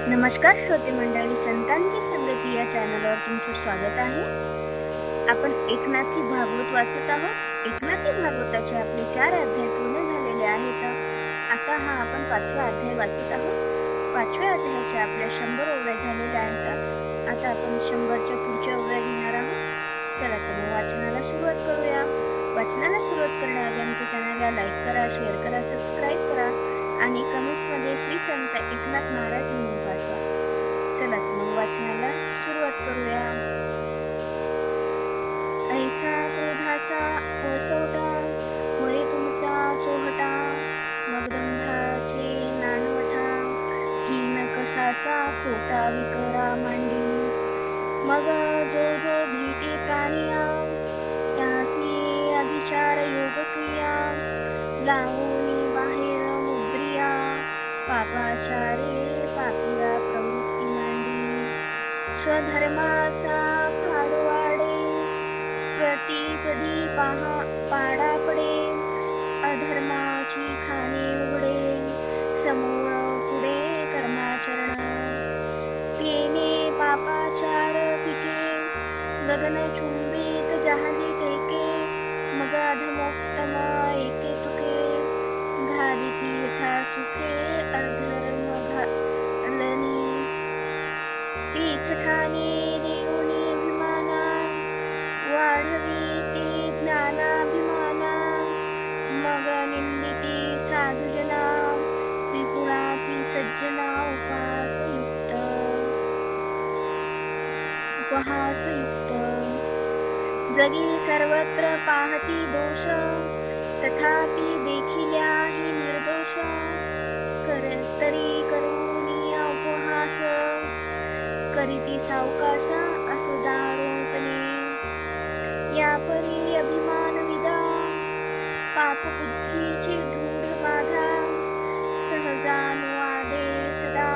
नमस्कार श्रोते मंडळी, संतांची संगती या चॅनलवर तुमचे स्वागत आहे. आपण एकनाथी भागवत वाचत आहोत. एकनाथी भागवताचे आपले 4 अध्याय पूर्ण झालेले आहेत. आता आपण 5वा अध्याय वाचत आहोत. 5व्या अध्यायाच्या आपल्या 100 ओव्या झालेल्या आहेत. आता आपण 100च्या पुढच्या ओव्या घेणार आहोत. चला तर मग वाचनाला सुरुवात करूया. वाचनाला सुरुवात करण्याआधी आमच्या चॅनलला लाईक करा, शेअर करा, सबस्क्राईब करा आणि कमेंट्समध्ये श्री संत एकनाथ महाराज म्हणून पाठवा. चला तर मग वाचनाला सुरुवात करूया. ऐसा क्रोधाचा वसवटा, होय तुमचा सोहटा, मग दंभाचे नानवटा, हीन कसाचा खोटा विकरा मांडी, मग जो जो भीती प्राणिया, त्यासी अभिचार योग क्रिया, लावूनी बाहेर मुद्रिया, पापाचारे पापिया प्रवृत्ती मांडी, स्वधर्माचा फाडवाडे, प्रतिपदी पाडा पडे, अधर्माची खाणी उघडे, समूळ पुढे कर्माचरण, पेने पापाचार पिके, गगन चुंबित जहाजी टेके, मग अधमोत्तम एके तुके, घालिती यथा सुखे अधर्म घालनी, तीच ठाणे देऊनी अभिमाना, वाढवी ते ज्ञानाभिमाना, मग निंदिती साधुजना, त्रिपुराती सज्जना उपहासयुक्त, जगी सर्वत्र पाहती दोष, तथापि देखिल्याही निर्दोष, तरी करुनिया उपहास, करीती सावकाशा असुदारोपणे, या परी अभिमान विदा, पाप बुद्धीची दृढ बाधा, सहजानुवादे सदा,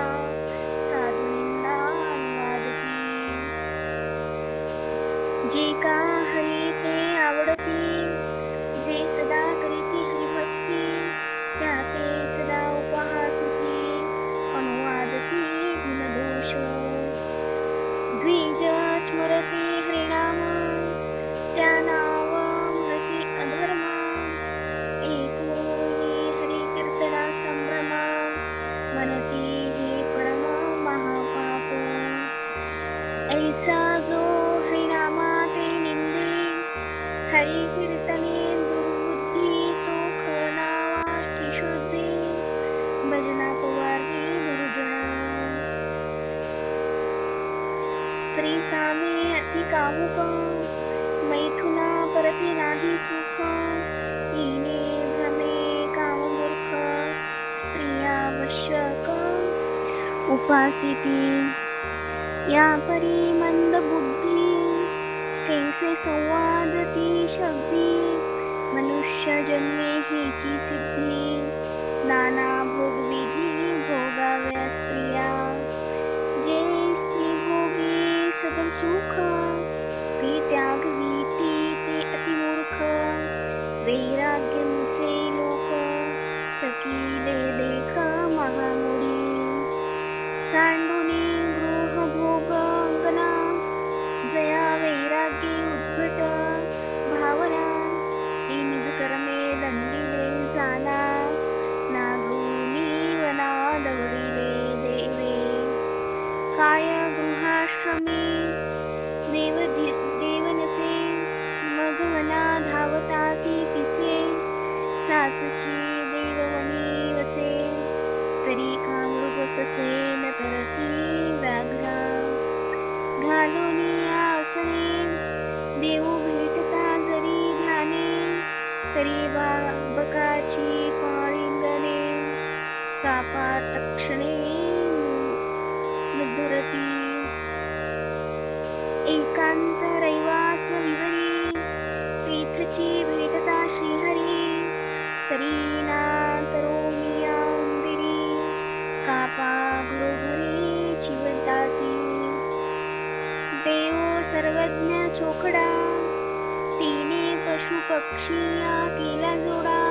साधुनिंदा अनुवादती, जे का हरी ते आवडती, जे सदा करीती हरिभक्ती, त्या ते सदा उपहासती, अनुवादती गुणदोष, द्विज स्मरती हरिनाम, त्या नाव म्हणती अधर्म, एकोनी हरी कीर्तना संभ्रम, म्हणती हे परम महापाप, ऐसा जो हरिनामा ते निंदे, हरी कीर्तने दुर्बुद्धी, तो खनावाची शुद्धी, भजना पवारी दुर्जन, स्त्री सामी अति कामुक, मैथुना परती नाही सुख, हिने भ्रमे काममूर्ख, स्त्रिया वश्यक उपासिती, या परी मंद बुद्धी, कैसे संवादती शब्दी, मनुष्य जन्मे हिची सिद्धी, नाना भोगविधी भोगाव्या स्त्रिया, जे स्त्री भोगी सदम सुख, ती त्यागवीती ते अतिमूर्ख, वैराग्य मुसे लोक, सकीले देख महामुडी, सांडुनी गृह भोग अंगना, जया वैराग्य उद्भट भावना, ती निज कर्मे दंडिले जाना, नागुनी वना दवडिले देवे, काय गृहाश्रमी देवनसे, मग वना धावताती पिसे, सासची देववनी वसे, तरी का मृग कसे न तरती व्याघ्रा, घालुनी आसने, देऊ भेटता जरी ध्याने, तरी बकाची पाळिंगणे, कापा तक्षणे धरती, एकांत रैवास विवरी, तीर्थची भेटता श्रीहरी, तरी ना तरोमिया उंदिरी, कापा घरोघरी चिवताती, देव सर्वज्ञ चोखडा, तिने पशु पक्षिया केला जोडा,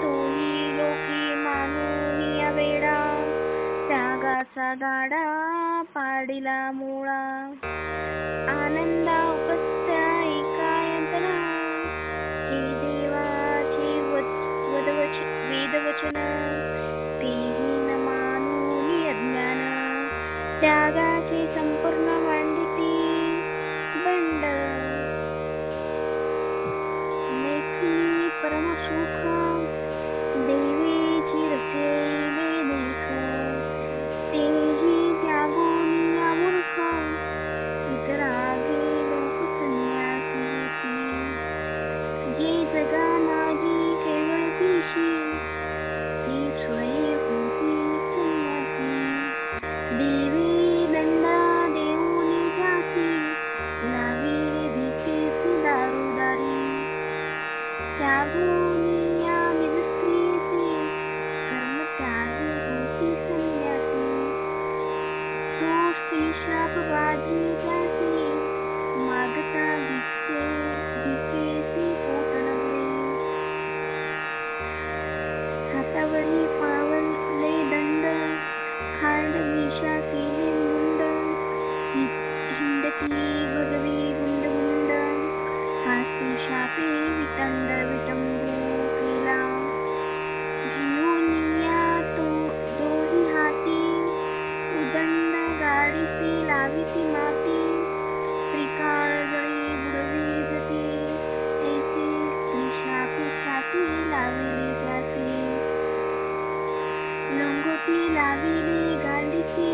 तोही लोकी मानूनिया वेडा, त्यागा सुखाचा गाडा पाडिला मोळा, आनंदा उपस्या एका यंत्रणा, हे देवाचे वेदवचन, तेही न मानूनी अज्ञान, त्यागाचे संपूर्ण मांडिती बंड, मैथुनी परमसुख, देवेची रचेले देख, तेही त्यागोनी मूर्ख, इतरागे लोक संन्यासी होती, जे जगा माझी केवळ पिशी, ती स्वये होती संन्यासी, देवी दंडा देऊनी त्यासी, लाविले भिकेसी दारोदारी, त्यागोनी या निज स्त्रियेसी, कर्म त्यागी होती संन्यासी, तो स्त्री शाप बाधी त्यासी, मागता भिकेसी पोट न भरे, हातावरी पळवले दंड, खांडविषा केले मुंड, हिंडती भगवी गुंड, हास्ती शापे वितंड विटंबू केला, घेऊनिया दोही हाती, उदंड गाडीसी लाविसी माती, त्रिकाळ जळी बुडवी जती, ऐसी स्त्री शापी छाती लाविली त्यासी, लंगोटी लाविली गांडीसी,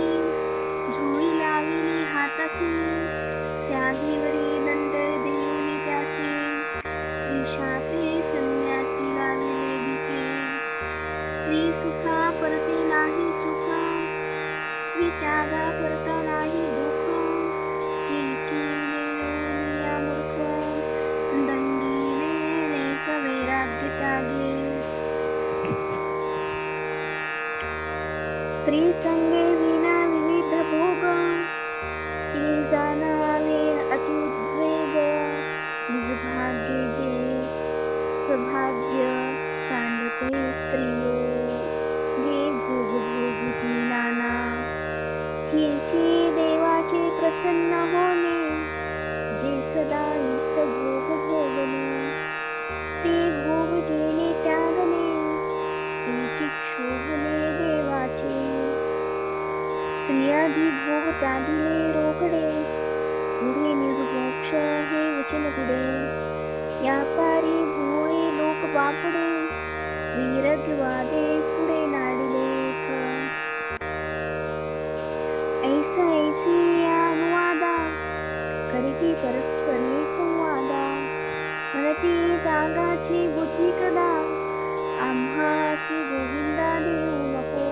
झोळी लाविली हातासी, त्याहीवरी दंड देऊनी त्यासी, स्त्री शापे संन्यासी लाविले भिके, स्त्री सुखा परते नाही सुख, स्त्री त्यागा परता नाही दुःख, हिचीने मूर्ख, दंडीने नेक वैराग्य त्यागे, स्त्री संगे विना विविध भोग, ती जाणावे अति उद्वेग, निज भाग्ये जे सौभाग्य सांडते स्त्रियो, गे भोग भोगिती नाना, हिचे देवाचे प्रसन्न होणे, जे सदा इष्ट भोग भोगणे, ते भोग जेणे त्यागणे, तेची क्षोभणे देवाचे, स्त्रियाधी भोग त्यागिले रोकडे, पुढे निर्मोक्ष हे वचन पुढे, व्यापारी भोळे लोक बापुडे, वैराग्यवादे पुढे नाडिलेख, ऐसा ऐसी या अनुवादा, करीती परस्परे संवादा, म्हणती त्यागाची बुद्धी कदा, आम्हासी गोविंदा देऊ नको,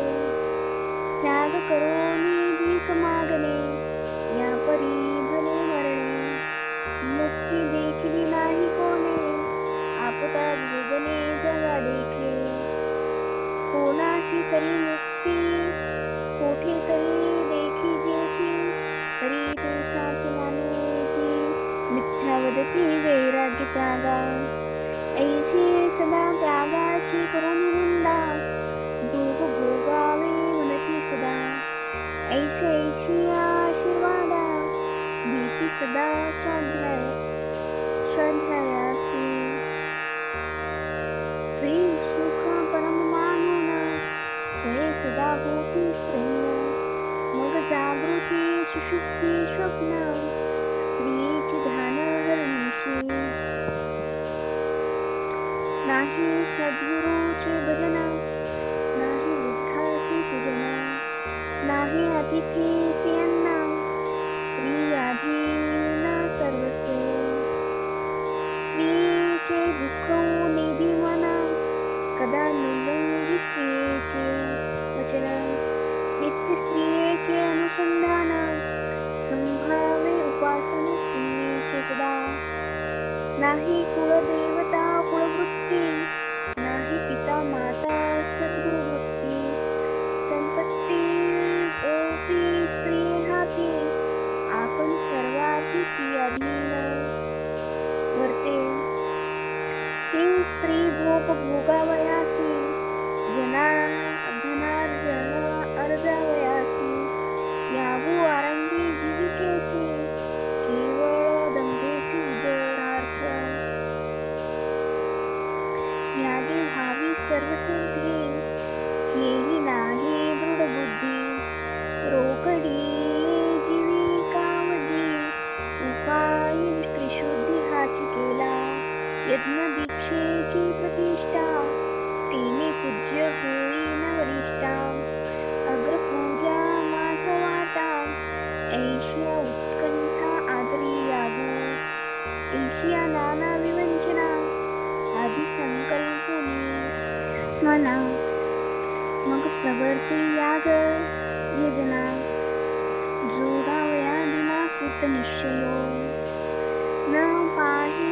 त्याग करोनी भीक मागणे, या परी भले मरणे, मुक्ती देखिली नाही कोणे, आपता भोगणे जगा देखे, कोणाची तरी मुक्ती कोठे तरी देखी जेथी, तरी ते साच मानू येती, मिथ्या वदती वैराग्य त्यागा, ऐशी सदा त्यागाची करून निंदा, भोग भोगावे म्हणती सदा, ऐसे ऐशी आशीर्वादा, भीती सदा स्वाध्यायासी, स्त्री सुख परम मानून, स्वये सदा होती स्त्रीण, मग जागृती सुषुप्ती स्वप्न, स्त्रियेचे ध्यान हरनिशी, नाही सद्गुरूचे भजन, नाही वृद्धासी पूजन, नाही अतिथीचे अन्न, स्त्री अधीन सर्वस्वे, स्त्रियेचे दुःख निधी मन, कदा नुलंगी स्त्रियेचे वचन, नित्य स्त्रियेचे अनुसंधान, संभावे उपासन स्त्रियेचे सदा, नाही कुलदेवता कुलवृत्ती, नाही पिता माता सद्गुरुवृत्ती, संपत्ती ओपी स्त्री हाती, आपण सर्वातिशी अधीन वर्ते, ती स्त्री भोग भोगावयासी, धनार्जन अर्जावयासी, संशयो न पाहे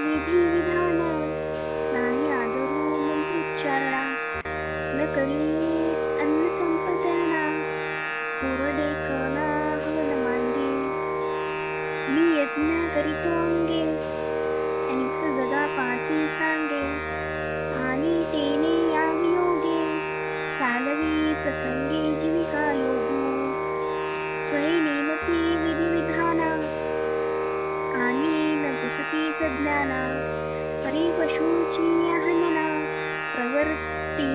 विधी विधान नाही आदरू मंत्रोच्चारणा न करी अन्न संपदना कोरडे कणा हवन मांडे मी यज्ञ करीतो अंगे ऐस जगा पासी सांगे आणि तेने यागयोगे चालवी प्रसंगे जीविका योगू स्वये नेमती विधी विधाना आणि न पुसती सज्ञाना परी पशूची हनना प्रवर्तती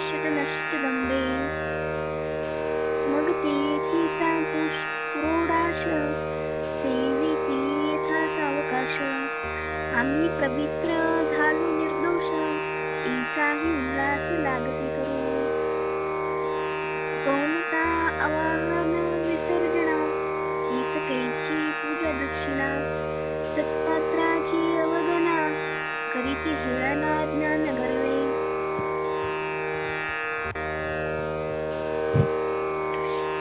शतनष्टदंबे मग तेथीचा पुरोडाश सेविती यथा सावकाश आम्ही पवित्र झालो निर्दोष ईचाही उल्हास लागती करू कोणता आवाहन विसर्जना ईसकेची पूजा दक्षिणा सत्पात्राची अवगणा करीती हेळना ज्ञान गर्वे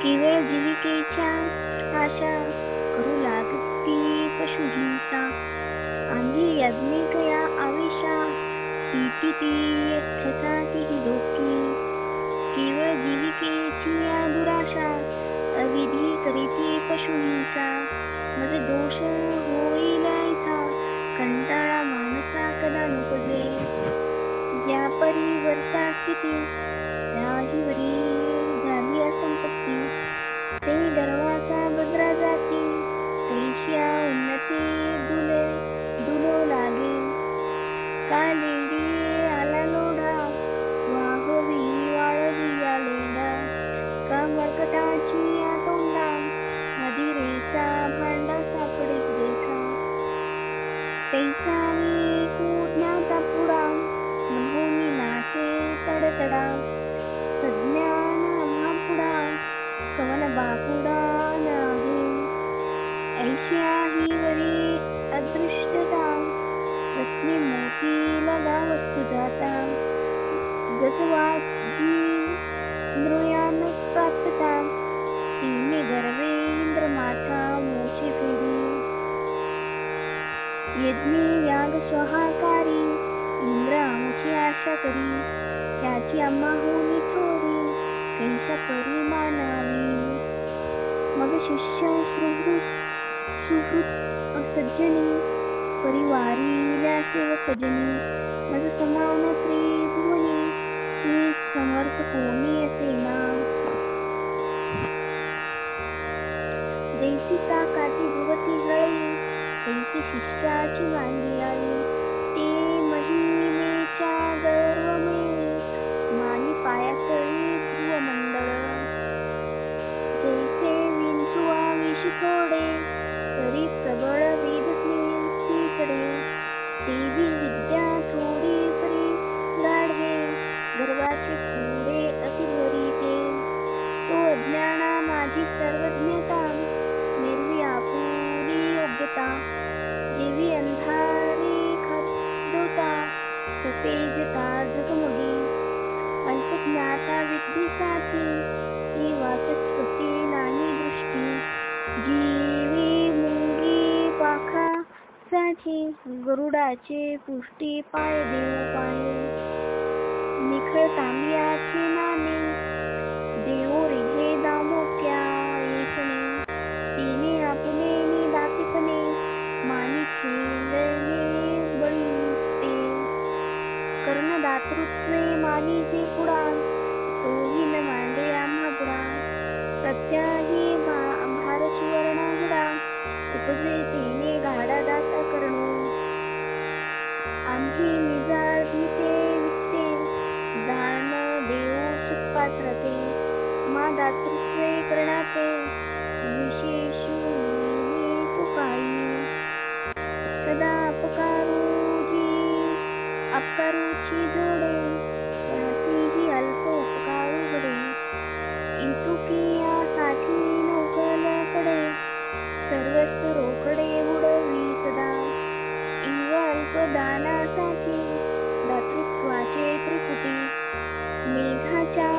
केवळ जीविकेच्या आशा करू लागती पशुहिंसा आम्ही याज्ञिक या आवेशा ती ठसाती ही लोकी केवळ जीविकेची या दुराशा अविधी करीती पशुहिंसा मग दोष होईल ऐसा कंटाळा मानसा कदा नोपजे या परिवर्ता स्थिती त्याही वरी झाली असंपत्ती ते गर्वाचा बजरा जाती तैश्या उन्नती दुलो लागे का लेडी आला लोढा वाहवी वाळवी या लेंडा का मरकटाची या तोंडा मदिरेचा भांडा सापडे देखा पैसा मी कूटण्याचा पुडा नभोनी नाचे तडतडा सज्ञान आम्हा पुडा कवन बापुडा नाही ऐशिया ही वरी अदृष्टता रत्ने मोती लगा वस्तू जाता गजवाजी नृयान प्राप्तता तिने गर्वे इंद्र माथा मोची फेरी यज्ञी याग स्वाहाकारी इंद्र आमची आशा करी त्याची आम्हा होनी थोरी कैसा परिमानावी मग शिष्य सुहृत सज्जनी परिवारील्या सेवकजनी मग समान त्रिभुवनी मी समर्थ कोणी असेना जैसी काठी भुवती हळी तैसी शिष्याची मांडी आली ते महिमेच्या गर्वमेळी मानी पायातळी ध्रुवमंडळ जैसे विंचू आविष थोडे तरी प्रबळ वेद तिकडे देवी विद्या थोडी परी गाढवे गर्वाचे पुढे अतिवरी ते तो अज्ञाना माझी सर्वज्ञता निर्वी आपुली योग्यता जेवी अंधारे खदोता सतेजता जगमगी अल्पज्ञाता विद्येसाठी ही वाचस्पती नाही दृष्टी जीवी मुंगी पाखा साठी गरुडाचे पुष्टी पाय देऊ पाय निखळ तांबियाचे नाणे देऊ रिघे दामोक्या येसणे तिने आपुले दातीपणे मानी खेळणे बळीते कर्णदातृत्वे मानी जे पुढा तोही न मांडे आम्हा पुढा प्रत्याही भार सुवर्ण हुडा उपजे तिने गाडा दाता करणो आम्ही निजाडीचे विकते दान देऊ सुपात्रते मा दातृत्वे करणाते विशेषू तुकाई सदा अपकारूची जोडे त्यातीही अल्प उपकारू घडे इतुकियासाठी नौकल पडे सर्वस्व रोकडे उडवी सदा इंग अल्प दानासाठी दातृत्वाचे त्रिपुटी मेघाच्या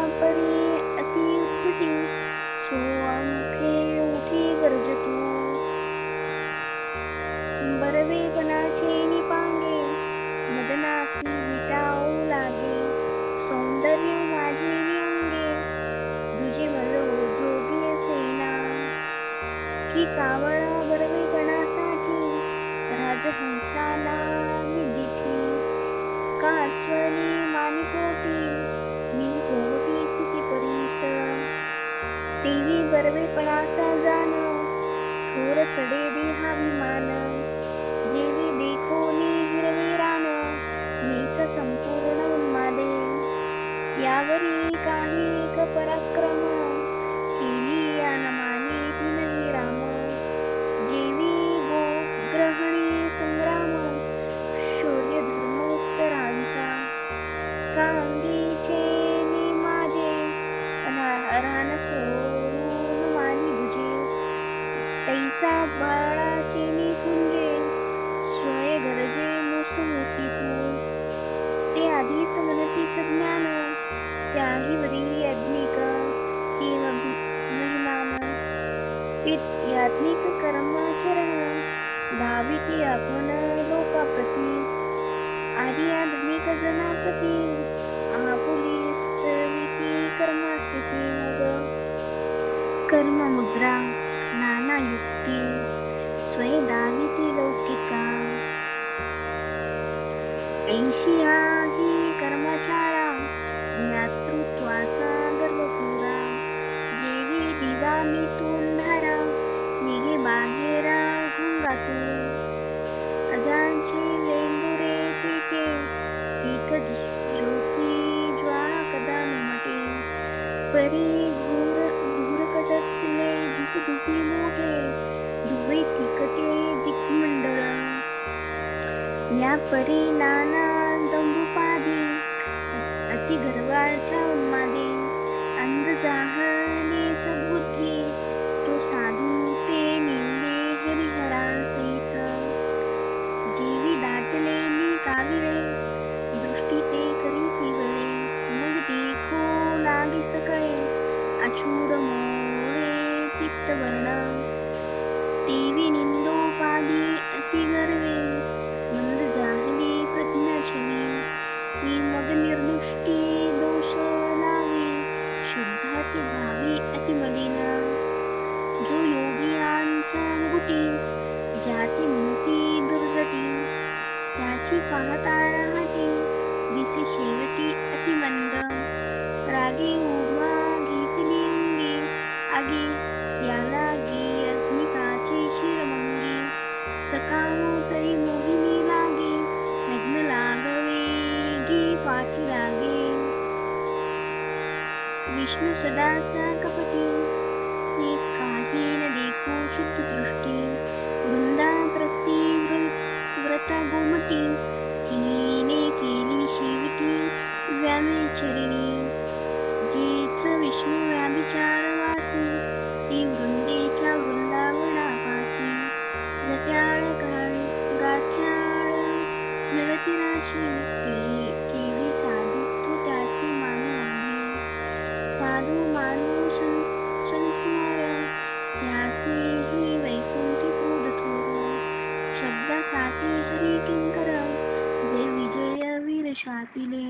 सावळा बरवेपणासाठी राजहंसाला निधीची कासवली मानिपोटी मी पोवटी स्थिती परीस तेवी बरवेपणाचा जाण थोर चढे देहाभिमान जेवी देखोनी हिरवे रान मीच संपूर्ण उन्मादे यावरी काही एक पराक्रम केली या नमानी तिनही राम जेवी ग्रहणी संग्राम शौर्य धर्म उत्तरांचा का अंगीचे नि माझे रान सोडून मानी भुजे तैसा बाळाचे नि पुंजे स्वय गरजे मोसमोती तू ते आधीच मनतीच ज्ञान त्याही वरी अग्निक किंवा महिमान याज्ञिक कर्माचरण धाविती आपण लोकाप्रती आधी आधुनिक जनाप्रती आपुली सविती कर्मास्थिती मग कर्ममुद्रा नाना युक्ती स्वय दाविती लौकिका ऐशिया ही कर्मशाळा ज्ञातृत्वाचा गर्वपुरा जेवी दिवा मितून धारा निघे बाहेरा घुंगातून अजांचे लेंगुरे पेटे एक ज्योती ज्वाळा कदा नुमटे परी घूरकटले धुपधुपी मोठे धुवे तिकटे दिग्मंडळ या परी नाना दंभुपादी अति गर्वाच्या उन्मादी अंध जाहली सद्बुद्धी तो साधू ते निंदे हरिहरांसहित जीवी दाटले नि काविळे दृष्टी ते करी पिवळे मग देखो लागे सकळे अछूड मोळे पित्तवर्ण तेवी निंदोपादी अति गर्वे मंद जाहली प्रज्ञाचली ती मग निर्दुष्टी दोष लावी शुद्धाची भावी अतिमलिन जो योगियांचा मुकुटी ज्याची मुक्ती दुर्गती त्याची पाहता राहती दिसे शेवटी अतिमंद रागी उभा घेतली अंगी आगी याला गी अग्निकाचे शिरमंगी सकाळो तरी मोहिनी लागे लग्न लागवे गी पाठी लागे विष्णू सदाचा कपटी काही न देखो शुद्ध दृष्टी वृंदा प्रती व्रता गोमटी तिने केली शेवटी व्यामे चरिणी जेच विष्णू व्याभिचार वासी ती वृंदेच्या वृंदावनापासी जत्याळ गाठ्याळ मिळती राशी केली साधुत्व त्याची मानू आहे साधू मानू संस्मार त्याचे ही वैकुंठी क्रोध थोर शब्दासाठी हरी किंकर जे विजय वीर शापिले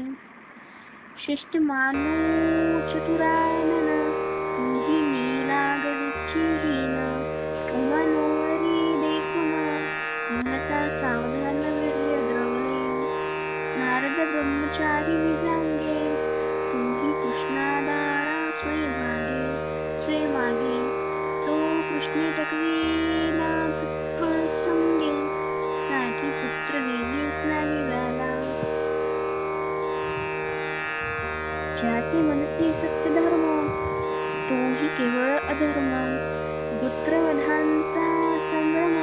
शिष्ट मानू चतुरानन मुही नीलाग विच्छिहीन उमनोरी देखुना मनता सावधान वीर्य द्रवले नारद ब्रह्मचारी विजांगे तूही कृष्णादारा स्वय मागे तो कृष्णे टकवीला संगे साठी पुत्र वेगळीच नाही व्याला ज्याचे मनसी सत्य धर्म तोही केवळ अधर्म गोत्रवधांचा संभ्रम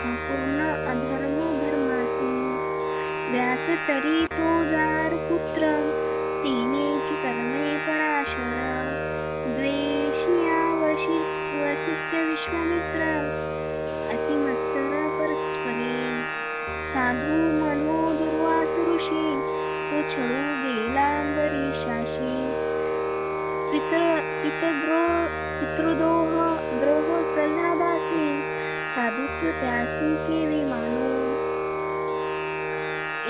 हा पूर्ण अधर्म धर्मासी व्यास तरी तो जार पुत्र तिनेची कर्मे पराशर द्वेषिया वशिष्ठ विश्वामित्र अतिमत्सर परस्परे साधू मनो दुर्वास ऋषी तो छळू गेला अंबरीशाशी पितृद्रोह प्रल्हादासी साधुत्व त्यासी केली मानू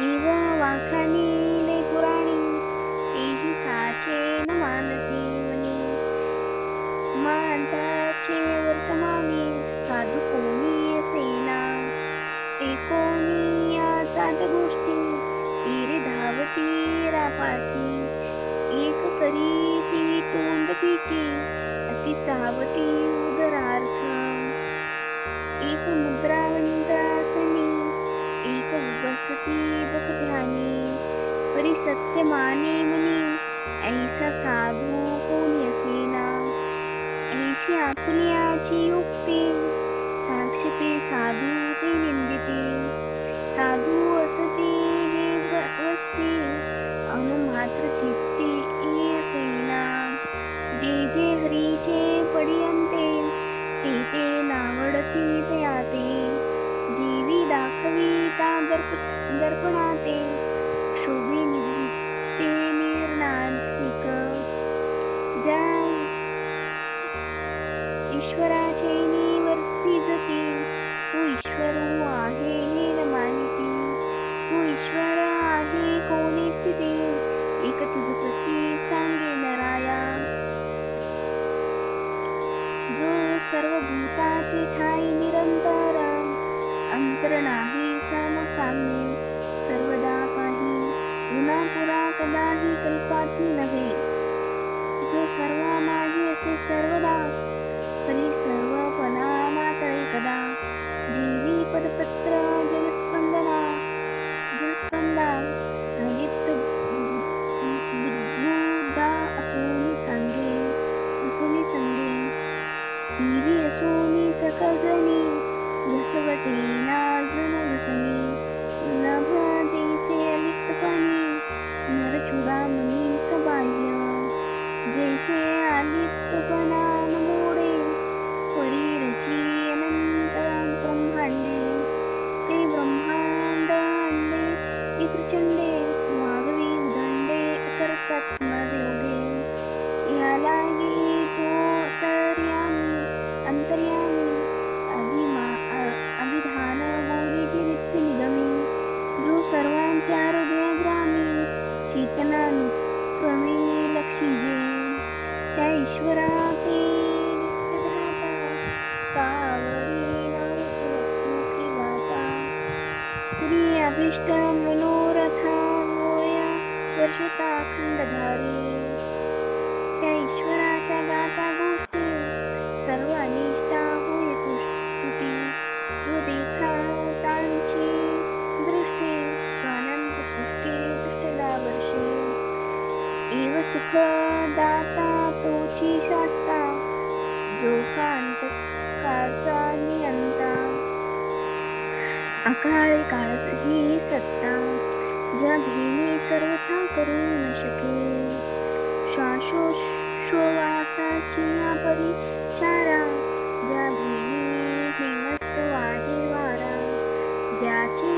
एव वाखाणिले पुराणी तेही साचे तिची अति सावटी उदरार्थ एक मुद्रावंत आसनी एक बसती बकध्यानी परी सत्य माने मनी ऐसा साधू कोणी असेना ऐशी आपुल्याची युक्ती साक्ष ते साधू ते निंदिते साधू असते जे वस्ती अनुमात्र चित्ती असेना जे हरीचे पडियंते ते नावडती तयाते जीवी दाखविता दर्पणाते शोभे निवृत्ते निर्नासिक ज्या ईश्वराचे निवर्ती जती तू ईश्वरू आहे हे न मानिती तू ईश्वर आहे कोणी स्थिती एक तुझ प्रती सांगे नराया जो सर्व भूताचे ठाई निरंतर अंतर नाही समसाम्य सर्वदा पाही उन्हापुरा कदाही कल्पाती नव्हे जो सर्व माझे असे सर्वदा तरी सर्वपणा मातळे कदा जीवी पदपत्र जलस्पंदा लिप्त बुद्धा असोनी संगे जीवी असोनी सकजनी घसवटेना जन घसनी नभ जैसे अलिप्तपणी नरचूडामणी सबाह्य जैसे अलिप्तपणा न मोडे परीरची अनंत ब्रह्मांडे ते ब्रह्मांड अंडे ती प्रचंडे वागवी उदंडे करतात माझे योगे याला तो अंतर्यामी अभिधान बोलीची नित्य निगमी जो सर्वांच्या हृदयग्रामी चेतना क्रमे लक्षिजे त्या ईश्वरा ते नित्यधाता कावरी मुखी गाता श्री अभिष्ट मनोरथा गोया वर्षता खंडधारी त्या ईश्वराच्या गाता गोष्टी सर्व अनिष्टा होय तुटी जो देखा तांची दृष्टी स्वानंद सृष्टी दृष्टीला वर्षे एव सुख दाता तोची शास्ता जो कांत काळचा नियंता अकाळी काळच ही सत्ता ज्या भेने सर्वथा करू न शके श्वासोश्वासाची या परिचारा ज्या भेने हेमस्त वाहे वारा ज्याची